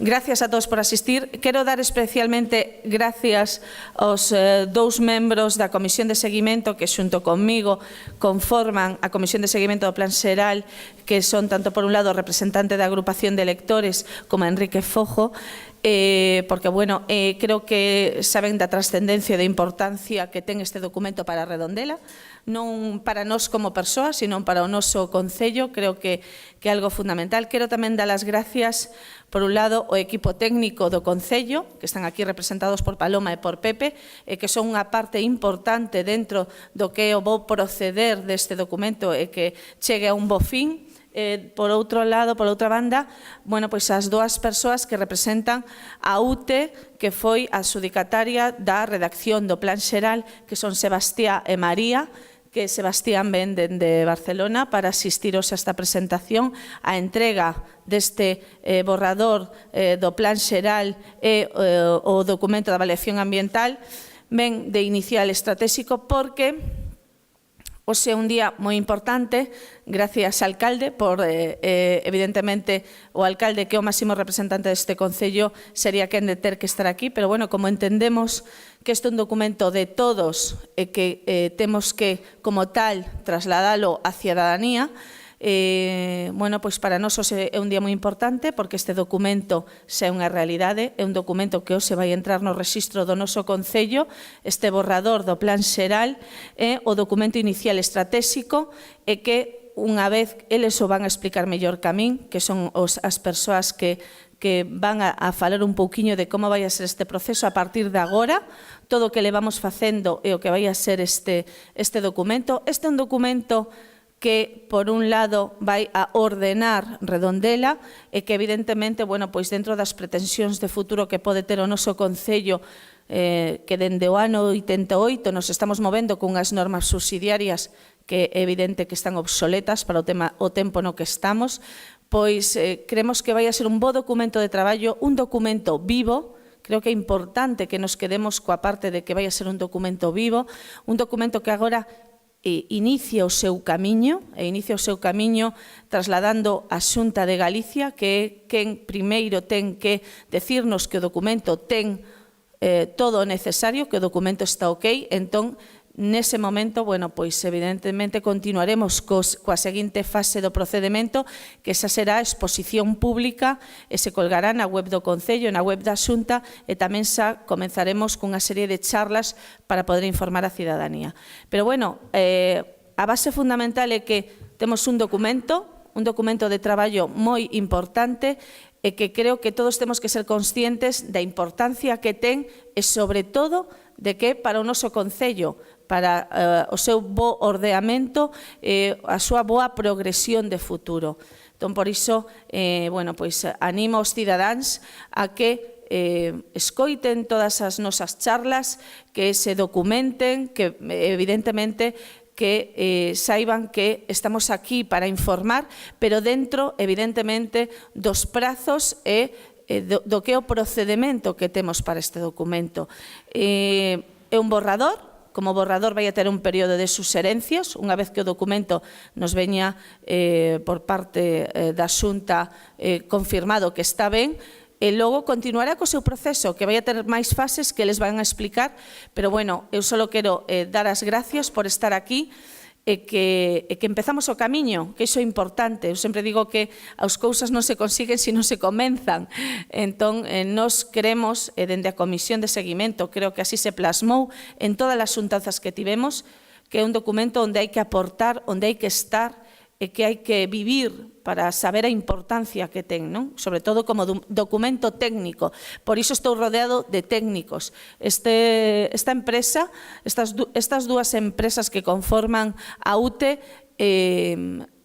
Gracias a todos por asistir. Quero dar especialmente gracias aos dous membros da Comisión de Seguimento que xunto conmigo conforman a Comisión de Seguimento do Plan Xeral, que son tanto por un lado o representante da agrupación de electores como Enrique Fojo, porque, bueno, creo que saben da trascendencia e da importancia que ten este documento para Redondela, non para nós como persoas, sino para o noso Concello. Creo que é algo fundamental. Quero tamén dar as gracias, por un lado, ao equipo técnico do Concello, que están aquí representados por Paloma e por Pepe, que son unha parte importante dentro do que é o bo proceder deste documento e que chegue a un bo fin. Por outro lado, por outra banda, bueno, pois as dúas persoas que representan a UTE, que foi a adxudicataria da redacción do Plan Xeral, que son Sebastián e María, que Sebastián ven dende Barcelona para asistiros a esta presentación, a entrega deste borrador do Plan Xeral e o documento de avaliación ambiental, ven de inicial estratégico, porque hoxe é un día moi importante, gracias ao alcalde, por, evidentemente, o alcalde que é o máximo representante deste Concello sería quen de ter que estar aquí, pero, bueno, como entendemos que este é un documento de todos e que temos que, como tal, trasladalo á cidadanía, bueno, pois para nós hoxe é un día moi importante porque este documento xa é unha realidade, é un documento que hoxe vai entrar no rexistro do noso Concello, este borrador do Plan Xeral é o documento inicial estratégico e que unha vez eles o van a explicar mellor que a min, que son as persoas que van a falar un pouquiño de como vai a ser este proceso a partir de agora, todo o que le vamos facendo e o que vai a ser este documento. Este é un documento que, por un lado, vai a ordenar Redondela e que, evidentemente, bueno, pois dentro das pretensións de futuro que pode ter o noso Concello, que dende o ano 88 nos estamos movendo cunhas normas subsidiarias que é evidente que están obsoletas para o tempo no que estamos, pois creemos que vai a ser un bo documento de traballo, un documento vivo. Creo que é importante que nos quedemos coa parte de que vai a ser un documento vivo, un documento que agora inicia o seu camiño, trasladando a Xunta de Galicia, que é quen primeiro ten que decirnos que o documento ten todo o necesario, que o documento está ok. Entón, nese momento, bueno, pois evidentemente continuaremos coa seguinte fase do procedimento, que esa será a exposición pública e se colgará na web do Concello, na web da Xunta, e tamén xa comenzaremos cunha serie de charlas para poder informar a cidadanía. Pero, bueno, a base fundamental é que temos un documento de traballo moi importante e que creo que todos temos que ser conscientes da importancia que ten e, sobre todo, de que para o noso Concello, para o seu bo ordeamento, a súa boa progresión de futuro. Entón, por iso, bueno, pois animo aos cidadáns a que escoiten todas as nosas charlas, que se documenten, que evidentemente que saiban que estamos aquí para informar, pero dentro, evidentemente, dos prazos e do que é o procedimento que temos para este documento. É un borrador. Como borrador vai a ter un período de suxerencias, unha vez que o documento nos veña por parte da Xunta confirmado que está ben, e logo continuará co seu proceso, que vai a ter máis fases que eles van a explicar, pero, bueno, eu só quero dar as gracias por estar aquí, e que empezamos o camiño, que iso é importante. Eu sempre digo que as cousas non se consiguen se non se comenzan. Entón, nos queremos, dende a Comisión de Seguimento, creo que así se plasmou en todas as xuntanzas que tivemos, que é un documento onde hai que aportar, onde hai que estar, e que hai que vivir para saber a importancia que ten, non? Sobre todo como documento técnico. Por iso estou rodeado de técnicos. Esta empresa, estas dúas empresas que conforman a UTE,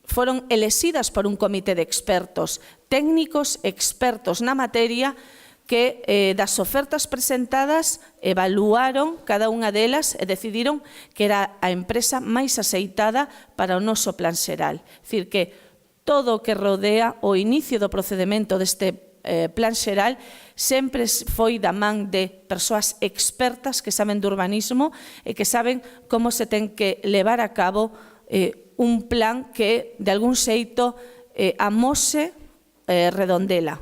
foron elexidas por un comité de expertos, técnicos expertos na materia, que das ofertas presentadas evaluaron cada unha delas e decidiron que era a empresa máis aceitada para o noso Plan Xeral. É dicir, que todo o que rodea o inicio do procedimento deste Plan Xeral sempre foi da man de persoas expertas que saben de urbanismo e que saben como se ten que levar a cabo un plan que, de algún xeito, amose Redondela.